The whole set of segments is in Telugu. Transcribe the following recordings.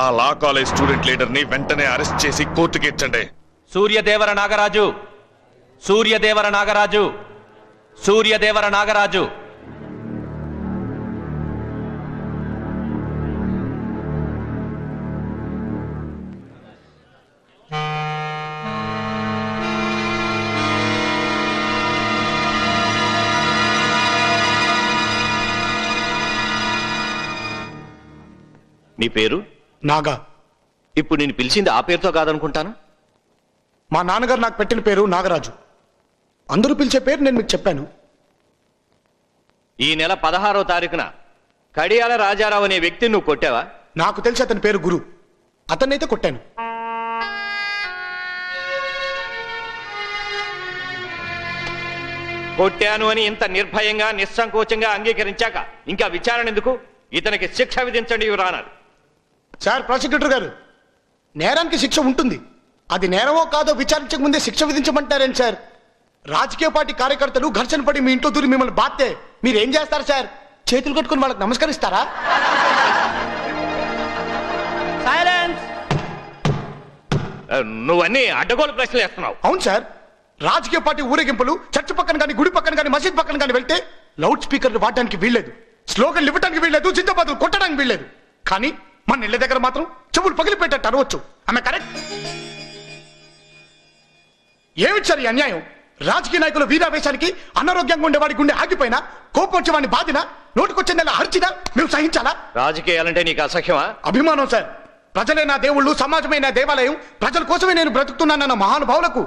ఆ లా కాలేజ్ స్టూడెంట్ లీడర్ ని వెంటనే అరెస్ట్ చేసి కోర్టుకి ఇచ్చండి. సూర్యదేవర నాగరాజు, సూర్యదేవర నాగరాజు, సూర్యదేవర నాగరాజు. నీ పేరు? నాగా. ఇప్పుడు నేను పిలిచింది ఆ పేరుతో కాదనుకుంటాను. మా నాన్నగారు నాకు పెట్టిన పేరు నాగరాజు. అందరూ పిలిచే పేరు నేను మీకు చెప్పాను. ఈ నెల 16వ తారీఖున కడియాల రాజారావు అనే వ్యక్తిని నువ్వు కొట్టావా? నాకు తెలిసి అతని పేరు గురు. అతన్నైతే కొట్టాను. కొట్టాను అని ఇంత నిర్భయంగా నిస్సంకోచంగా అంగీకరించాక ఇంకా విచారణ ఎందుకు? ఇతనికి శిక్ష విధించండి యువర్ ఆనర్. సార్ ప్రాసిక్యూటర్ గారు, నేరానికి శిక్ష ఉంటుంది. అది నేరమో కాదో విచారించక ముందే శిక్ష విధించమంటారేంటి సార్? రాజకీయ పార్టీ కార్యకర్తలు ఘర్షణ పడి మీ ఇంట్లో దూరి మిమ్మల్ని బాధ్యతే మీరేం చేస్తారు సార్? చేతులు కట్టుకుని వాళ్ళకి నమస్కరిస్తారా? నువ్వన్నీ అడ్డగోలు ప్రశ్నలు వేస్తున్నావు. అవును సార్, రాజకీయ పార్టీ ఊరేగింపులు చర్చ్ పక్కన కానీ గుడి పక్కన కానీ మసీద్ పక్కన కానీ వెళ్తే లౌడ్ స్పీకర్లు వాడడానికి వీల్లేదు, స్లోగన్లు ఇవ్వడానికి వీల్లేదు, జిందాబాదులు కొట్టడానికి వీల్లేదు. కానీ మన ఇళ్ళ దగ్గర మాత్రం చెవులు పగిలిపెట్టట్టు అనవచ్చు. ఆమె కరెక్ట్? ఏమిటి సార్ ఈ అన్యాయం? రాజకీయ నాయకుల వీరావేశానికి అనారోగ్యంగా ఉండేవాడి గుండె ఆగిపోయినా, కోపం వచ్చేవాడిని బాధినా, నోటికొచ్చిందలా అరిచినా మేము సహించాలా? రాజకీయాలంటే నీకు అసహ్యమా? అభిమానం సార్. ప్రజలే నా దేవుళ్ళు, సమాజమే నా దేవాలయం, ప్రజల కోసమే నేను బ్రతుకుతున్నానన్న మహానుభావులకు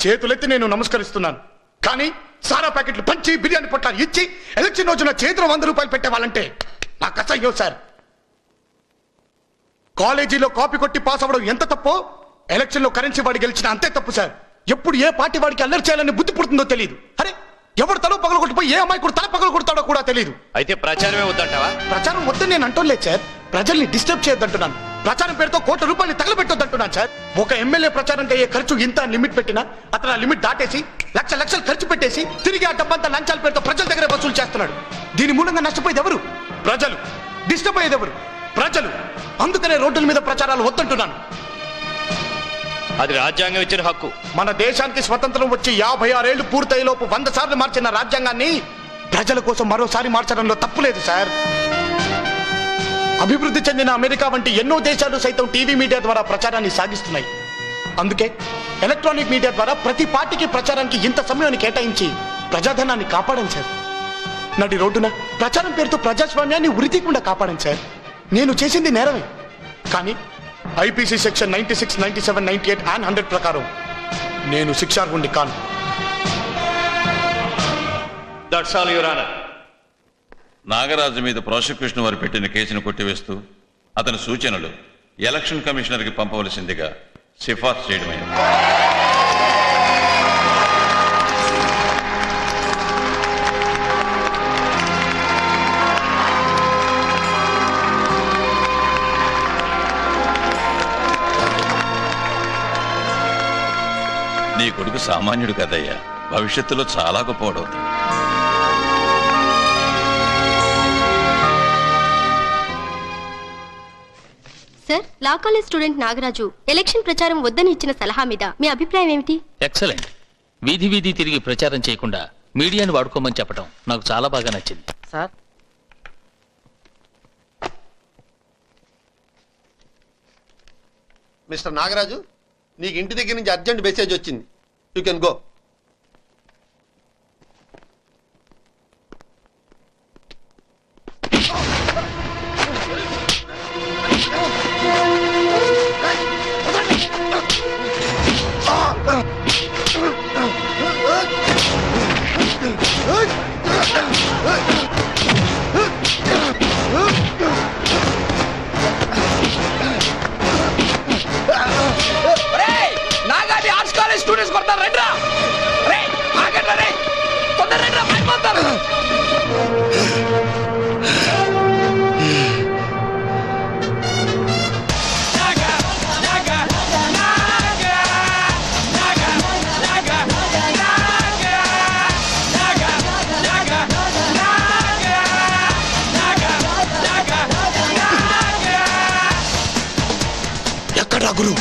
చేతులెత్తి నేను నమస్కరిస్తున్నాను. కానీ సారా ప్యాకెట్లు పంచి బిర్యానీ పొట్లాలు ఇచ్చి ఎలక్షన్ రోజున చేతిలో 100 రూపాయలు పెట్టేవాళ్ళంటే నాకు అసహ్యం సార్. కాలేజీలో కాపీ కొట్టి పాస్ అవ్వడం ఎంత తప్పో, ఎలక్షన్ లో కరెన్సీ వాడి గెలిచిన అంతే తప్పు సార్. ఎప్పుడు ఏ పార్టీ వాడికి అల్లరి చేయాలని బుద్ధి పుడుతుందో తెలియదు. అరే, ఎవడు తల పగలు కొట్టిపోయి ఏ అమ్మాయి కూడా తల పగలు కొడతాడో కూడా తెలియదు. అయితే ప్రచారమే వద్దంటావా? ప్రచారం వద్దని నేను అంటోలేదు సార్, ప్రజల్ని డిస్టర్బ్ చేయొద్దంటున్నాను. ప్రచారం పేరుతో ₹1 కోట్ల తగలబెట్టొద్దంటున్నాను సార్. ఒక ఎమ్మెల్యే ప్రచారానికి అయ్యే ఖర్చు ఇంత లిమిట్ పెట్టినా అతను ఆ లిమిట్ దాటేసి లక్షలు ఖర్చు పెట్టేసి తిరిగి ఆ డబ్బంతా లంచాల పేరుతో ప్రజల దగ్గర వసూలు చేస్తున్నాడు. దీని మూలంగా నష్టపోయేది ఎవరు? ప్రజలు. డిస్టర్బ్ అయ్యేది ఎవరు? ప్రజలు. అందుకనే రోడ్ల మీద ప్రచారాలు వద్దంటున్నాను. అది రాజ్యాంగం ఇచ్చిన హక్కు. మన దేశానికి స్వతంత్రం వచ్చి 56 ఏళ్లు పూర్తయ్యేలోపు 100 సార్లు మార్చిన రాజ్యాంగాన్ని ప్రజల కోసం మరోసారి మార్చడంలో తప్పులేదు సార్. అభివృద్ధి చెందిన అమెరికా వంటి ఎన్నో దేశాలు సైతం టీవీ మీడియా ద్వారా ప్రచారాన్ని సాగిస్తున్నాయి. అందుకే ఎలక్ట్రానిక్ మీడియా ద్వారా ప్రతి పార్టీకి ప్రచారానికి ఇంత సమయాన్ని కేటాయించి ప్రజాధనాన్ని కాపాడండి సార్. నడి రోడ్డున ప్రచారం పేరుతో ప్రజాస్వామ్యాన్ని ఉరితీయకుండా కాపాడండి సార్. నేను చేసింది నేరమే, కానీ ఐపీసీ సెక్షన్ 96, 97, 98 and 100 ప్రకారం నేను శిక్షార్హుణ్ణి కాను. That's all your honour. Nagaraju మీద ప్రాసిక్యూషన్ వారు పెట్టిన కేసును కొట్టివేస్తూ అతని సూచనలు ఎలక్షన్ కమిషనర్కి పంపవలసిందిగా సిఫార్సు చేయడమైంది. నీ కొడుకు సామాన్యుడు కదయ్యా, భవిష్యత్తులో చాలా గొప్పవాడవుతాడు. Sir, law college student Nagaraju election ప్రచారం వద్దని ఇచ్చిన సలహా మీద మీ అభిప్రాయం ఏమిటి? ఎక్సలెంట్. వీధి వీధి తిరిగి ప్రచారం చేయకుండా మీడియాను వాడుకోమని చెప్పడం నాకు చాలా బాగా నచ్చింది. సార్, మిస్టర్ నాగరాజు, నీకు ఇంటి దగ్గర నుంచి అర్జెంట్ మెసేజ్ వచ్చింది. You can go. నాగాది ఆర్ట్స్ కాలేజ్ స్టూడెంట్స్ కొడతారు రండి రా. రా గురు.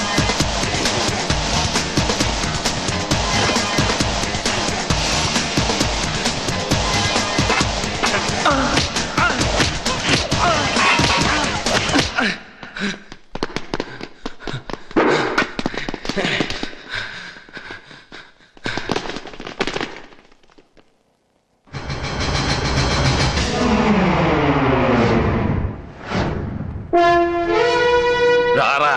రారా.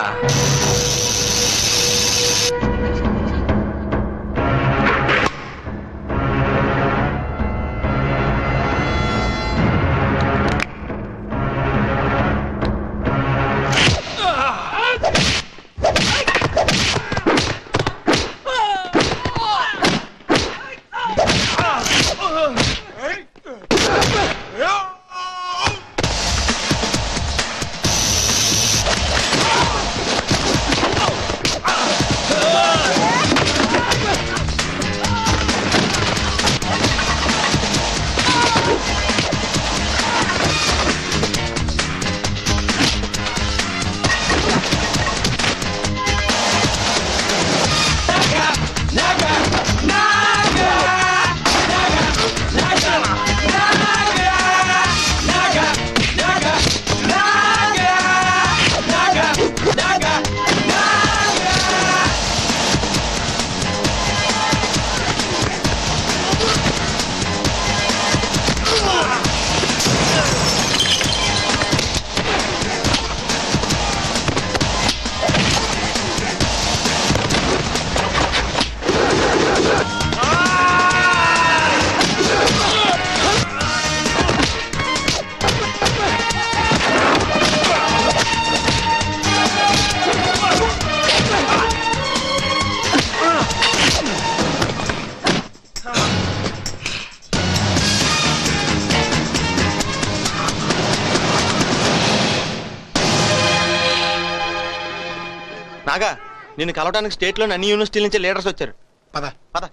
నాగా నిన్ను కలవడానికి స్టేట్ లోని అన్ని యూనివర్సిటీల నుంచి లీడర్స్ వచ్చారు. పద పద.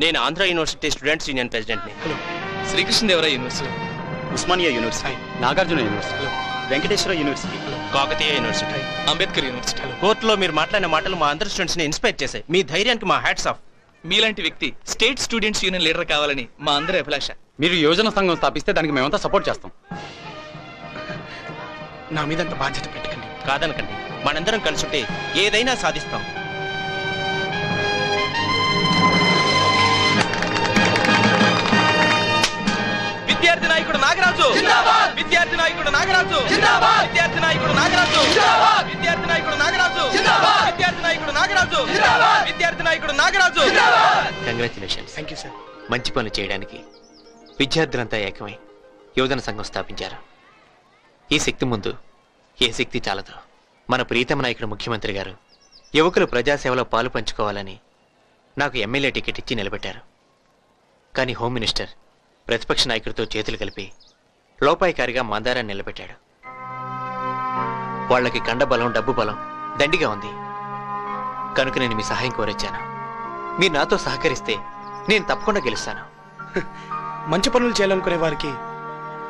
నేను ఆంధ్ర యూనివర్సిటీ స్టూడెంట్స్ యూనియన్ ప్రెసిడెంట్ని. Srikrishnadevaraya university, Osmania university, Nagarjuna university, Venkateswara university, Kakatiya university, Ambedkar university. కోర్టులో మీరు మాట్లాడిన మాటలు మా అందరి స్టూడెంట్స్ ని ఇన్స్పైర్ చేశాయి. మీ ధైర్యానికి మా హ్యాట్స్ ఆఫ్. మీలాంటి వ్యక్తి స్టేట్ స్టూడెంట్స్ యూనియన్ లీడర్ కావాలని మా అందరి అభిలాష. మీరు యోజన సంఘం స్థాపిస్తే దానికి మేమంతా సపోర్ట్ చేస్తాం. నా మీదంత బాధ్యత పెట్టకండి. కాదనకండి, మనందరం కలుసుంటే ఏదైనా సాధిస్తాం. విద్యార్థి నాయకుడు నాగరాజు, విద్యార్థి నాయకుడు నాగరాజు, విద్యార్థి నాయకుడు నాగరాజు, విద్యార్థి నాయకుడు నాగరాజు, విద్యార్థి నాయకుడు నాగరాజు, విద్యార్థి నాయకుడు Nagaraju. Congratulations. Thank you sir. మంచి పనులు చేయడానికి విద్యార్థులంతా ఏకమై యోజన సంఘం స్థాపించారు. ఈ శక్తి ముందు ఏ శక్తి చాలదు. మన ప్రీతమ నాయకుడు ముఖ్యమంత్రి గారు యువకులు ప్రజాసేవలో పాలు పంచుకోవాలని నాకు ఎమ్మెల్యే టికెట్ ఇచ్చి నిలబెట్టారు. కానీ హోమ్ మినిస్టర్ ప్రతిపక్ష నాయకుడితో చేతులు కలిపి లోపాయికారిగా మందారాన్ని నిలబెట్టాడు. వాళ్ళకి కండబలం, డబ్బు బలం దండిగా ఉంది. కనుక నేను మీ సహాయం కోరొచ్చాను. మీరు నాతో సహకరిస్తే నేను తప్పకుండా గెలుస్తాను. మంచి పనులు చేయాలనుకునే వారికి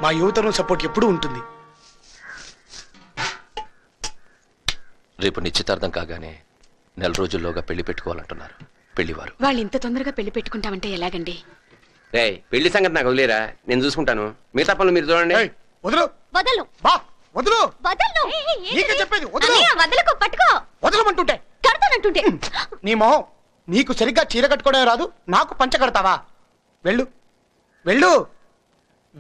మా యువతరం సపోర్ట్ ఎప్పుడూ ఉంటుంది. రేపు నిశ్చితార్థం కాగానే నెల రోజుల్లోగా పెళ్లి పెట్టుకోవాలంటున్నారు పెళ్లివారు. వాళ్ళు ఇంత తొందరగా పెళ్లి పెట్టుకుంటామంటే ఎలాగండి? రే పెళ్లి సంగతి నాకు వదిలేరా, నేను చూసుకుంటాను. మిగతా పనులు మీరు చూడండి. వదలు వదలు బా వదలు. వదలు. నీకే చెప్పేది వదలు. వదలకు, పట్టుకో. వదలమంటుంటే కడతానంటుంటే. నీ మొహం, నీకు సరిగ్గా చీర కట్టుకోవడం రాదు, నాకు పంచ కడతావా? వెళ్ళు వెళ్ళు.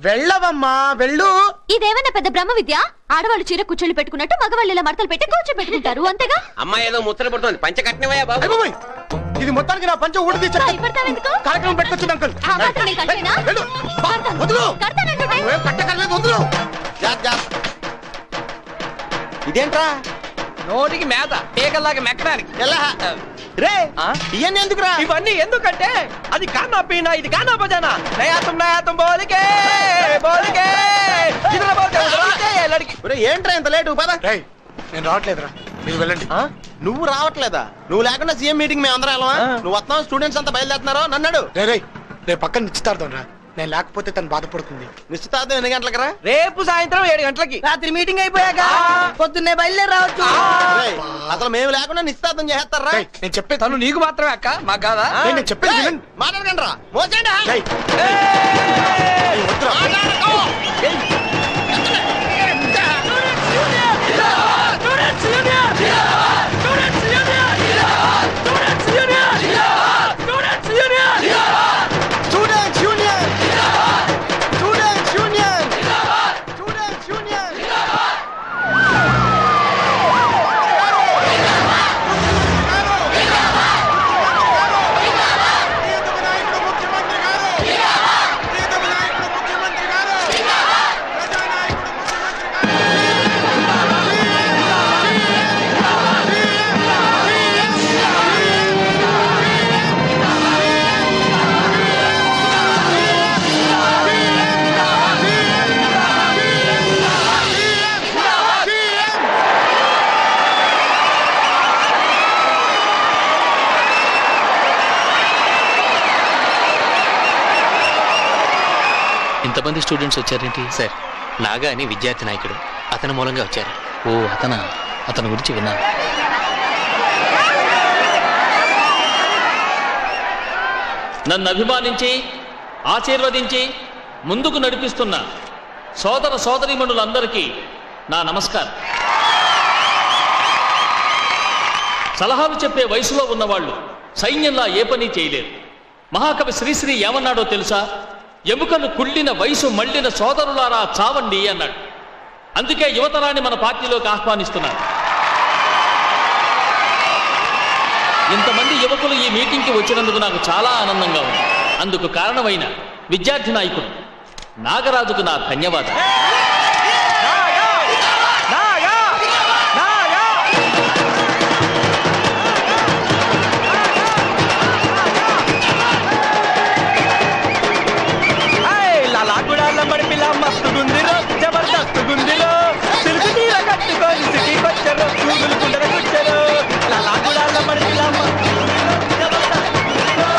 వెళ్ళవమ్మా వెళ్ళు. ఇదేమన్నా పెద్ద బ్రహ్మ విద్య? ఆడవాళ్ళు చీర కూర్చొని పెట్టుకున్నట్టు మగవాళ్ళు ఇలా మడతలు పెట్టి కూర్చొని పెట్టుకుంటారు, అంతేగా? అమ్మాయి ఏదో ముచ్చట పడుతుంది, పంచ కట్టినవయ్యా బాబు. అయిపోయి. ఇది మొత్తానికి నా పంచ ఊడి తీర్చా. కార్యక్రమం పెట్టొచ్చు అంకుల్. వెళ్ళు. బా, వదలు. నువ్వేం కట్టకర్లేదు, వదలు. ఇదేంట్రా నోటికి మేత ఏకల్లాగా మెక్కడానికి. రే ఇవన్నీ ఎందుకురా? ఇవన్నీ ఎందుకంటే అది కానా పీనా, ఇది కానా బజానా. నయాతం బోలికే బోలికే ఇదల బోలికే లడికి. ఒరే ఏంట్రా ఇంత లేటు? పద. రేయ్ నేను రావట్లేదురా, మీరు వెళ్ళండి. నువ్వు రావట్లేదా? నువ్వు లేకుండా సీఎం మీటింగ్ మేము అందరం వెళ్ళమా? నువ్వు వస్తాం, స్టూడెంట్స్ అంతా బయలుదేరుతున్నారో నన్నాడు. రే రేయ్ రేపు పక్కన నిశ్చితార్థం రా, నేను లేకపోతే తను బాధపడుతుంది. నిశ్చితార్థం ఎన్ని గంటలకు రా? రేపు సాయంత్రం 7 గంటలకి. రాత్రి మీటింగ్ అయిపోయాక పొద్దున్నే బయలుదేరి రావచ్చు. రేయ్, అసలు మేము లేకుండా నిశ్చితార్థం చేస్తారా? రేయ్, నేను చెప్పేది తను నీకు మాత్రమే అక్క, మాకు కాదా? రేయ్, నేను చెప్పేది వినండి. మాట్లాడకండి రా, మోసేయండి. రేయ్, రేయ్, వద్దురా. Students Union! Students Union! Students Union! ఇంతమంది స్టూడెంట్స్ వచ్చారేంటి? సార్, నాగా అని విద్యార్థి నాయకుడు, అతని మూలంగా వచ్చారు. ఓ అతని గురించి విన్నాను. నన్ను అభిమానించి ఆశీర్వదించి ముందుకు నడిపిస్తున్న సోదర సోదరీమణులందరికీ నా నమస్కారం. సలహాలు చెప్పే వయసులో ఉన్నవాళ్ళు సైన్యంలా ఏ పని చేయలేరు. మహాకవి శ్రీశ్రీ ఏమన్నాడో తెలుసా? ఎముకలు కుళ్ళిన వయసు మళ్ళిన సోదరులారా చావండి అన్నాడు. అందుకే యువతరాన్ని మన పార్టీలోకి ఆహ్వానిస్తున్నారు. ఇంతమంది యువకులు ఈ మీటింగ్కి వచ్చినందుకు నాకు చాలా ఆనందంగా ఉంది. అందుకు కారణమైన విద్యార్థి నాయకుడు నాగరాజుకు నా ధన్యవాదాలు. మస్తు గుందిలో జబర్దస్త్ గుందిలో సిల్క్ తీర కట్టుకొని సిటీకి వచ్చారు, కూగులు కుండలు కూర్చారు. లాగుడాల మడిపిలా మస్తు గుందిలో జబర్దస్త్ గుందిలో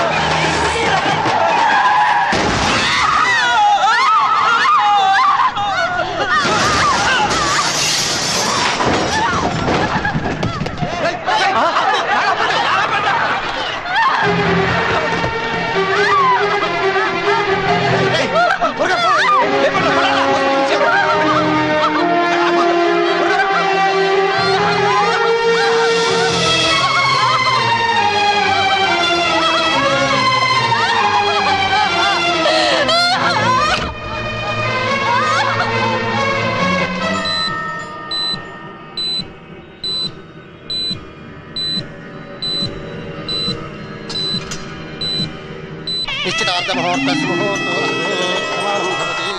నిశ్చితార్థ ముహూర్త సుముహూర్త భవతి.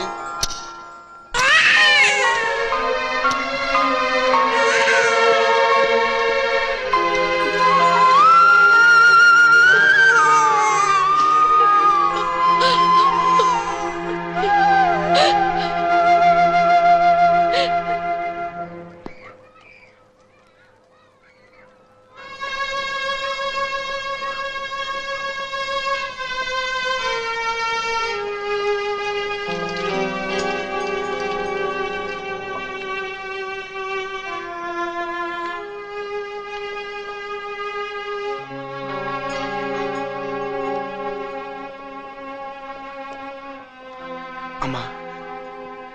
అమ్మా,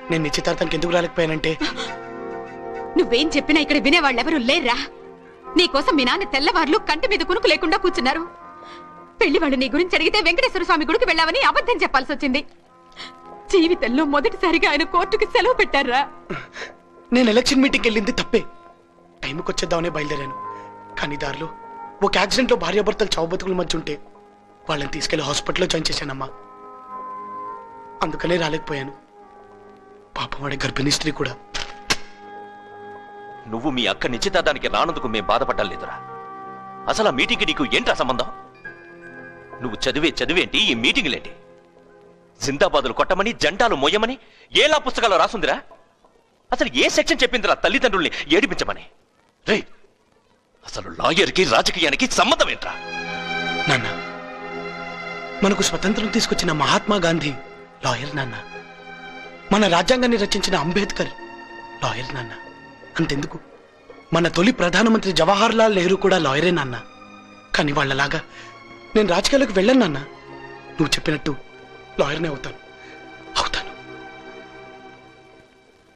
నేను నిశ్చితార్థానికి ఎందుకు రాలేకపోయానంటే నువ్వేం చెప్పినా ఇక్కడ వినేవాళ్ళెవరూ లేర్రా. నీకోసం మీ నాన్న తెల్లవార్లు కంటి మీద కునుకు లేకుండా కూర్చున్నారు. పెళ్లి వాళ్ళు నీ గురించి అడిగితే వెంకటేశ్వర స్వామి గుడికి వెళ్ళావని అబద్ధం చెప్పాల్సి వచ్చింది. జీవితంలో మొదటిసారిగా ఆయన కోర్టుకి సెలవు పెట్టారా? నేను ఎలక్షన్ మీటింగ్కి వెళ్ళింది తప్పే. టైంకి వచ్చేద్దామనే బయలుదేరాను. కానీ దారిలో ఒక యాక్సిడెంట్లో భార్యాభర్తలు చావు బతుకుల మధ్య ఉంటే వాళ్ళని తీసుకెళ్లి హాస్పిటల్లో జాయిన్ చేశానమ్మా. అందుకనే రాలేకపోయాను. పాపం వాడే గర్భిణీ స్త్రీ కూడా. నువ్వు మీ అక్క నిశ్చితార్థానికి రానందుకు మేం బాధపడ్డం లేదురా. అసలు ఆ మీటింగ్కి నీకు ఏంట్రా సంబంధం? నువ్వు చదివేంటి, ఈ మీటింగులేంటి? జిందాబాదులు కొట్టమని, జెండాలు మొయ్యమని ఏలా పుస్తకాల్లో రాసుందిరా? అసలు ఏ సెక్షన్ చెప్పిందిరా తల్లిదండ్రుల్ని ఏడిపించమని? రే, అసలు లాయర్కి రాజకీయానికి సంబంధం ఏంట్రా? నాన్న, మనకు స్వతంత్రం తీసుకొచ్చిన మహాత్మా గాంధీ లాయర్ నాన్న. మన రాజ్యాంగాన్ని రచించిన అంబేద్కర్ లాయర్ నాన్న. అంతెందుకు, మన తొలి ప్రధానమంత్రి జవహర్ లాల్ నెహ్రూ కూడా లాయరే నాన్న. కానీ వాళ్ళలాగా నేను రాజకీయాలకు వెళ్ళను నాన్న. నువ్వు చెప్పినట్టు లాయర్నే అవుతాను.